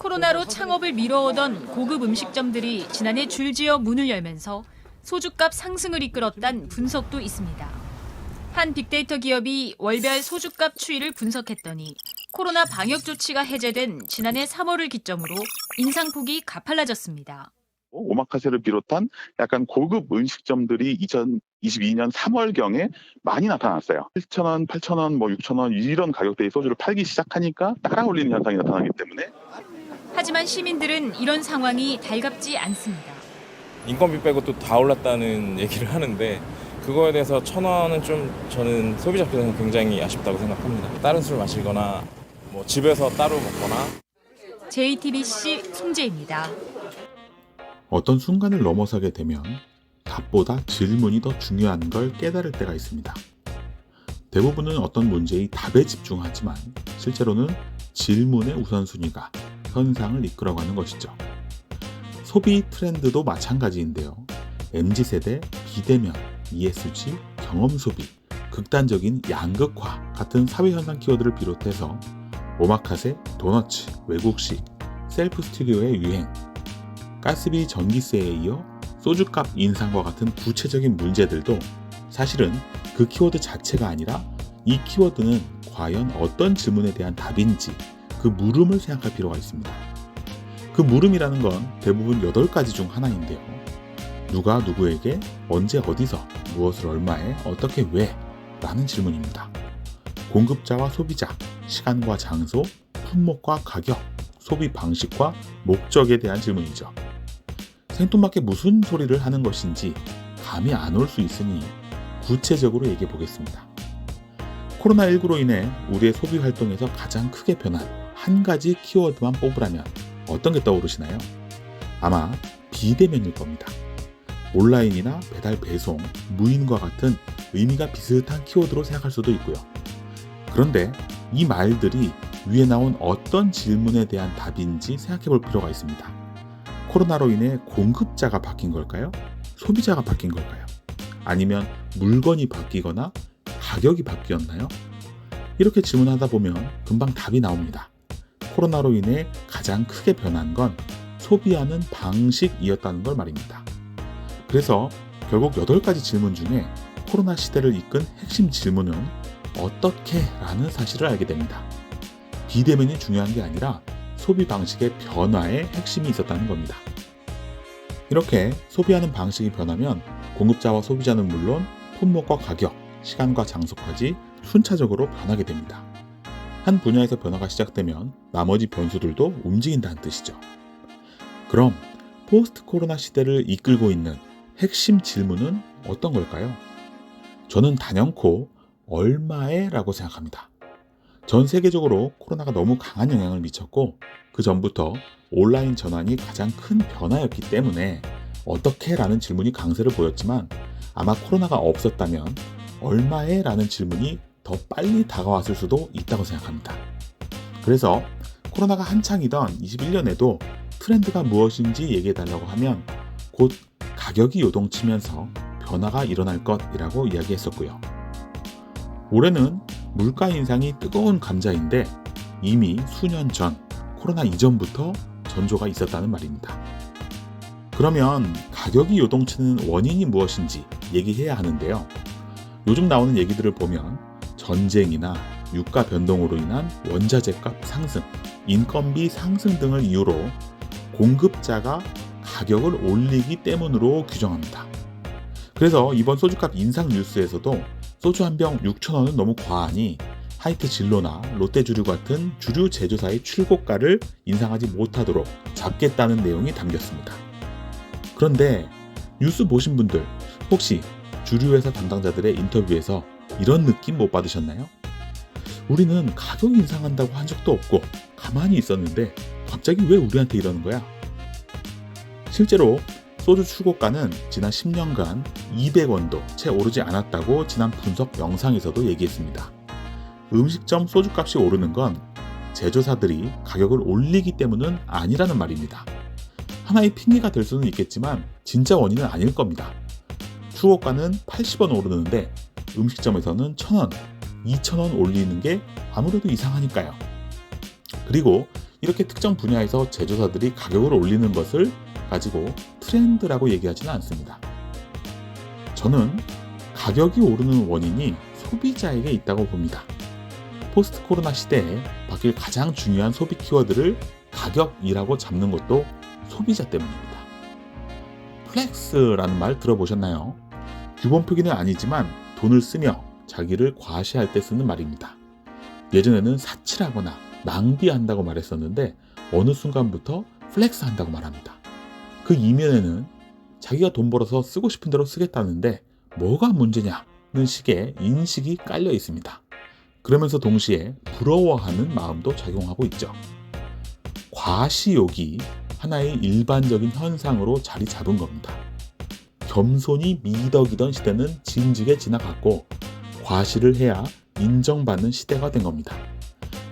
코로나로 창업을 미뤄오던 고급 음식점들이 지난해 줄지어 문을 열면서 소주값 상승을 이끌었다는 분석도 있습니다. 한 빅데이터 기업이 월별 소주값 추이를 분석했더니 코로나 방역 조치가 해제된 지난해 3월을 기점으로 인상폭이 가팔라졌습니다. 오마카세를 비롯한 약간 고급 음식점들이 2022년 3월경에 많이 나타났어요. 7,000원, 8,000원, 6,000원 이런 가격대의 소주를 팔기 시작하니까 따라 올리는 현상이 나타나기 때문에. 하지만 시민들은 이런 상황이 달갑지 않습니다. 인건비 빼고 또 다 올랐다는 얘기를 하는데 그거에 대해서 1,000원은 좀 저는 소비자 입장에서 굉장히 아쉽다고 생각합니다. 다른 술 마시거나 집에서 따로 먹거나. JTBC 송재입니다. 어떤 순간을 넘어서게 되면 답보다 질문이 더 중요한 걸 깨달을 때가 있습니다. 대부분은 어떤 문제의 답에 집중하지만 실제로는 질문의 우선순위가 현상을 이끌어가는 것이죠. 소비 트렌드도 마찬가지인데요. MZ세대 비대면, ESG, 경험소비, 극단적인 양극화 같은 사회현상 키워드를 비롯해서 오마카세, 도너츠, 외국식, 셀프 스튜디오의 유행, 가스비 전기세에 이어 소주값 인상과 같은 구체적인 문제들도 사실은 그 키워드 자체가 아니라 이 키워드는 과연 어떤 질문에 대한 답인지 그 물음을 생각할 필요가 있습니다. 그 물음이라는 건 대부분 8가지 중 하나인데요. 누가 누구에게 언제 어디서 무엇을 얼마에 어떻게 왜 라는 질문입니다. 공급자와 소비자, 시간과 장소, 품목과 가격, 소비 방식과 목적에 대한 질문이죠. 생뚱맞게 무슨 소리를 하는 것인지 감이 안 올 수 있으니 구체적으로 얘기해 보겠습니다. 코로나19로 인해 우리의 소비 활동에서 가장 크게 변한 한 가지 키워드만 뽑으라면 어떤 게 떠오르시나요? 아마 비대면일 겁니다. 온라인이나 배달 배송, 무인과 같은 의미가 비슷한 키워드로 생각할 수도 있고요. 그런데 이 말들이 위에 나온 어떤 질문에 대한 답인지 생각해 볼 필요가 있습니다. 코로나로 인해 공급자가 바뀐 걸까요? 소비자가 바뀐 걸까요? 아니면 물건이 바뀌거나 가격이 바뀌었나요? 이렇게 질문하다 보면 금방 답이 나옵니다. 코로나로 인해 가장 크게 변한 건 소비하는 방식이었다는 걸 말입니다. 그래서 결국 8가지 질문 중에 코로나 시대를 이끈 핵심 질문은 어떻게? 라는 사실을 알게 됩니다. 비대면이 중요한 게 아니라 소비 방식의 변화에 핵심이 있었다는 겁니다. 이렇게 소비하는 방식이 변하면 공급자와 소비자는 물론 품목과 가격, 시간과 장소까지 순차적으로 변하게 됩니다. 한 분야에서 변화가 시작되면 나머지 변수들도 움직인다는 뜻이죠. 그럼 포스트 코로나 시대를 이끌고 있는 핵심 질문은 어떤 걸까요? 저는 단연코 얼마에? 라고 생각합니다. 전 세계적으로 코로나가 너무 강한 영향을 미쳤고 그 전부터 온라인 전환이 가장 큰 변화였기 때문에 어떻게? 라는 질문이 강세를 보였지만 아마 코로나가 없었다면 얼마에? 라는 질문이 더 빨리 다가왔을 수도 있다고 생각합니다. 그래서 코로나가 한창이던 21년에도 트렌드가 무엇인지 얘기해달라고 하면 곧 가격이 요동치면서 변화가 일어날 것이라고 이야기했었고요. 올해는 물가 인상이 뜨거운 감자인데 이미 수년 전 코로나 이전부터 전조가 있었다는 말입니다. 그러면 가격이 요동치는 원인이 무엇인지 얘기해야 하는데요. 요즘 나오는 얘기들을 보면 전쟁이나 유가 변동으로 인한 원자재값 상승, 인건비 상승 등을 이유로 공급자가 가격을 올리기 때문으로 규정합니다. 그래서 이번 소주값 인상 뉴스에서도 소주 한 병 6,000원은 너무 과하니 하이트 진로나 롯데주류 같은 주류 제조사의 출고가를 인상하지 못하도록 잡겠다는 내용이 담겼습니다. 그런데 뉴스 보신 분들 혹시 주류회사 담당자들의 인터뷰에서 이런 느낌 못 받으셨나요? 우리는 가격 인상한다고 한 적도 없고 가만히 있었는데 갑자기 왜 우리한테 이러는 거야? 실제로 소주 출고가는 지난 10년간 200원도 채 오르지 않았다고 지난 분석 영상에서도 얘기했습니다. 음식점 소주값이 오르는 건 제조사들이 가격을 올리기 때문은 아니라는 말입니다. 하나의 핑계가 될 수는 있겠지만 진짜 원인은 아닐 겁니다. 출고가는 80원 오르는데 음식점에서는 1,000원, 2,000원 올리는 게 아무래도 이상하니까요. 그리고 이렇게 특정 분야에서 제조사들이 가격을 올리는 것을 가지고 트렌드라고 얘기하지는 않습니다. 저는 가격이 오르는 원인이 소비자에게 있다고 봅니다. 포스트 코로나 시대에 바뀔 가장 중요한 소비 키워드를 가격이라고 잡는 것도 소비자 때문입니다. 플렉스라는 말 들어보셨나요? 규범 표기는 아니지만 돈을 쓰며 자기를 과시할 때 쓰는 말입니다. 예전에는 사치라거나 낭비한다고 말했었는데 어느 순간부터 플렉스 한다고 말합니다. 그 이면에는 자기가 돈 벌어서 쓰고 싶은 대로 쓰겠다는데 뭐가 문제냐는 식의 인식이 깔려 있습니다. 그러면서 동시에 부러워하는 마음도 작용하고 있죠. 과시욕이 하나의 일반적인 현상으로 자리 잡은 겁니다. 겸손이 미덕이던 시대는 진즉에 지나갔고 과시를 해야 인정받는 시대가 된 겁니다.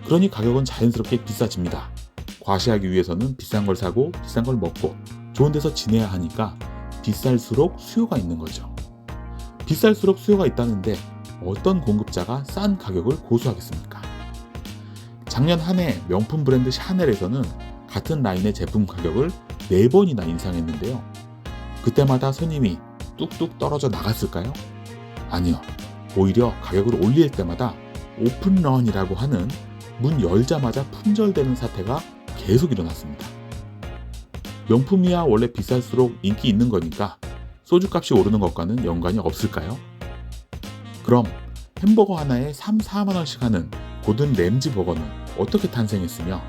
그러니 가격은 자연스럽게 비싸집니다. 과시하기 위해서는 비싼 걸 사고 비싼 걸 먹고 좋은 데서 지내야 하니까 비쌀수록 수요가 있는 거죠. 비쌀수록 수요가 있다는데 어떤 공급자가 싼 가격을 고수하겠습니까? 작년 한 해 명품 브랜드 샤넬에서는 같은 라인의 제품 가격을 4번이나 인상했는데요. 그때마다 손님이 뚝뚝 떨어져 나갔을까요? 아니요. 오히려 가격을 올릴 때마다 오픈런이라고 하는 문 열자마자 품절되는 사태가 계속 일어났습니다. 명품이야 원래 비쌀수록 인기 있는 거니까 소주값이 오르는 것과는 연관이 없을까요? 그럼 햄버거 하나에 3, 4만 원씩 하는 고든 램지 버거는 어떻게 탄생했으며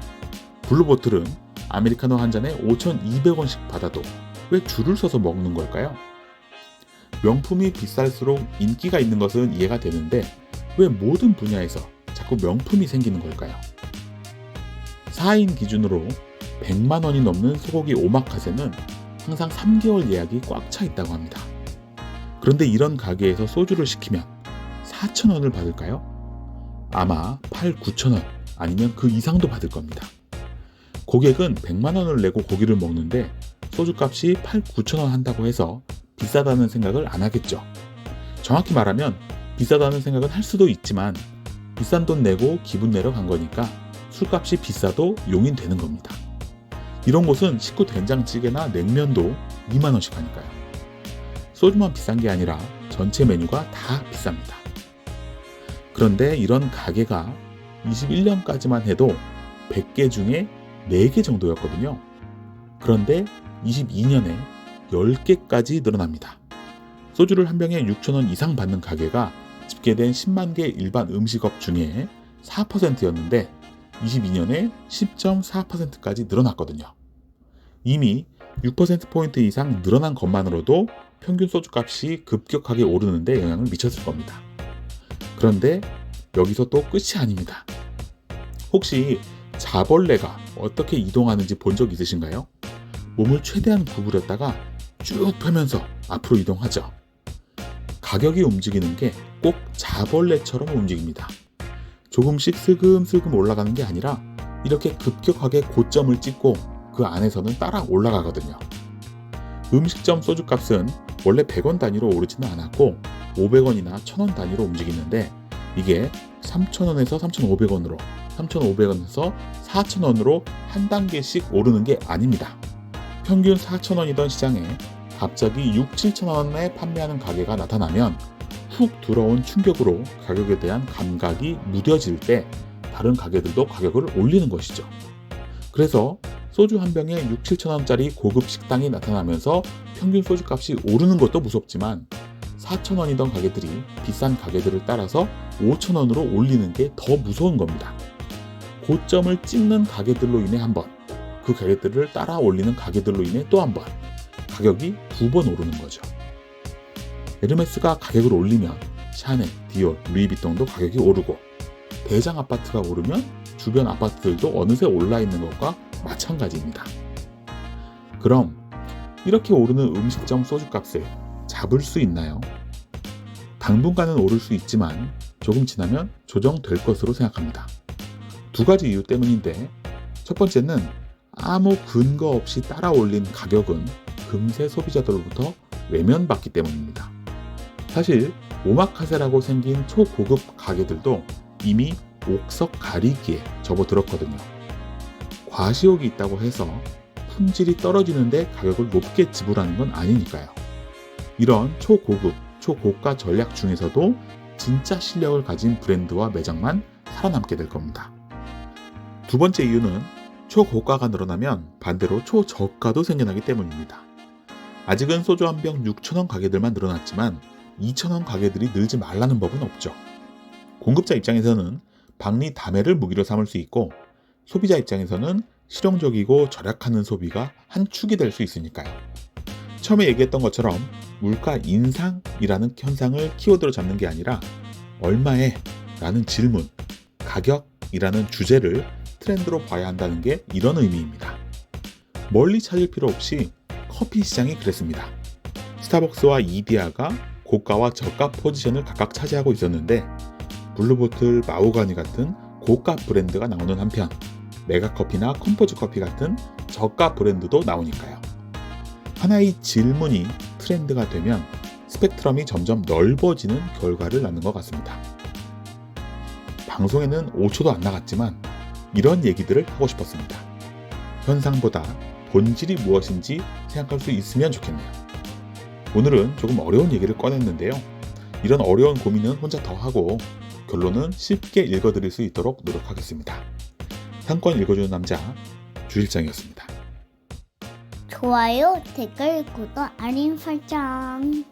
블루보틀은 아메리카노 한 잔에 5,200원씩 받아도 왜 줄을 서서 먹는 걸까요? 명품이 비쌀수록 인기가 있는 것은 이해가 되는데 왜 모든 분야에서 자꾸 명품이 생기는 걸까요? 4인 기준으로 100만 원이 넘는 소고기 오마카세는 항상 3개월 예약이 꽉 차 있다고 합니다. 그런데 이런 가게에서 소주를 시키면 4,000원을 받을까요? 아마 8, 9,000원 아니면 그 이상도 받을 겁니다. 고객은 100만 원을 내고 고기를 먹는데 소주값이 8, 9,000원 한다고 해서 비싸다는 생각을 안 하겠죠. 정확히 말하면 비싸다는 생각은 할 수도 있지만 비싼 돈 내고 기분 내러 간 거니까 술값이 비싸도 용인되는 겁니다. 이런 곳은 식구 된장찌개나 냉면도 2만 원씩 하니까요. 소주만 비싼 게 아니라 전체 메뉴가 다 비쌉니다. 그런데 이런 가게가 21년까지만 해도 100개 중에 4개 정도였거든요. 그런데 22년에 10개까지 늘어납니다. 소주를 한 병에 6,000원 이상 받는 가게가 집계된 10만 개 일반 음식업 중에 4%였는데 22년에 10.4%까지 늘어났거든요. 이미 6%포인트 이상 늘어난 것만으로도 평균 소주값이 급격하게 오르는데 영향을 미쳤을 겁니다. 그런데 여기서 또 끝이 아닙니다. 혹시 자벌레가 어떻게 이동하는지 본 적 있으신가요? 몸을 최대한 구부렸다가 쭉 펴면서 앞으로 이동하죠. 가격이 움직이는 게 꼭 자벌레처럼 움직입니다. 조금씩 슬금슬금 올라가는 게 아니라 이렇게 급격하게 고점을 찍고 그 안에서는 따라 올라가거든요. 음식점 소주값은 원래 100원 단위로 오르지는 않았고 500원이나 1000원 단위로 움직이는데 이게 3,000원에서 3,500원으로 3,500원에서 4,000원으로 한 단계씩 오르는 게 아닙니다. 평균 4,000원이던 시장에 갑자기 6, 7,000원에 판매하는 가게가 나타나면 훅 들어온 충격으로 가격에 대한 감각이 무뎌질 때 다른 가게들도 가격을 올리는 것이죠. 그래서 소주 한 병에 6, 7,000원짜리 고급 식당이 나타나면서 평균 소주값이 오르는 것도 무섭지만 4,000원이던 가게들이 비싼 가게들을 따라서 5,000원으로 올리는 게 더 무서운 겁니다. 고점을 찍는 가게들로 인해 한 번, 그 가게들을 따라 올리는 가게들로 인해 또 한 번, 가격이 2번 오르는 거죠. 에르메스가 가격을 올리면 샤넬, 디올, 루이비통도 가격이 오르고 대장 아파트가 오르면 주변 아파트들도 어느새 올라 있는 것과 마찬가지입니다. 그럼 이렇게 오르는 음식점 소주값을 잡을 수 있나요? 당분간은 오를 수 있지만 조금 지나면 조정될 것으로 생각합니다. 2가지 이유 때문인데 첫 번째는 아무 근거 없이 따라 올린 가격은 금세 소비자들로부터 외면받기 때문입니다. 사실 오마카세라고 생긴 초고급 가게들도 이미 옥석 가리기에 접어들었거든요. 과시욕이 있다고 해서 품질이 떨어지는데 가격을 높게 지불하는 건 아니니까요. 이런 초고급, 초고가 전략 중에서도 진짜 실력을 가진 브랜드와 매장만 살아남게 될 겁니다. 두 번째 이유는 초고가가 늘어나면 반대로 초저가도 생겨나기 때문입니다. 아직은 소주 한 병 6,000원 가게들만 늘어났지만 2,000원 가게들이 늘지 말라는 법은 없죠. 공급자 입장에서는 박리 다매를 무기로 삼을 수 있고 소비자 입장에서는 실용적이고 절약하는 소비가 한 축이 될 수 있으니까요. 처음에 얘기했던 것처럼 물가 인상이라는 현상을 키워드로 잡는 게 아니라 얼마에? 라는 질문, 가격이라는 주제를 트렌드로 봐야 한다는 게 이런 의미입니다. 멀리 찾을 필요 없이 커피 시장이 그랬습니다. 스타벅스와 이디야가 고가와 저가 포지션을 각각 차지하고 있었는데 블루보틀, 마호가니 같은 고가 브랜드가 나오는 한편 메가커피나 컴포즈 커피 같은 저가 브랜드도 나오니까요. 하나의 질문이 트렌드가 되면 스펙트럼이 점점 넓어지는 결과를 낳는 것 같습니다. 방송에는 5초도 안 나갔지만 이런 얘기들을 하고 싶었습니다. 현상보다 본질이 무엇인지 생각할 수 있으면 좋겠네요. 오늘은 조금 어려운 얘기를 꺼냈는데요. 이런 어려운 고민은 혼자 더 하고 결론은 쉽게 읽어드릴 수 있도록 노력하겠습니다. 상권 읽어주는 남자 주실장이었습니다. 좋아요, 댓글, 구독, 알림 설정.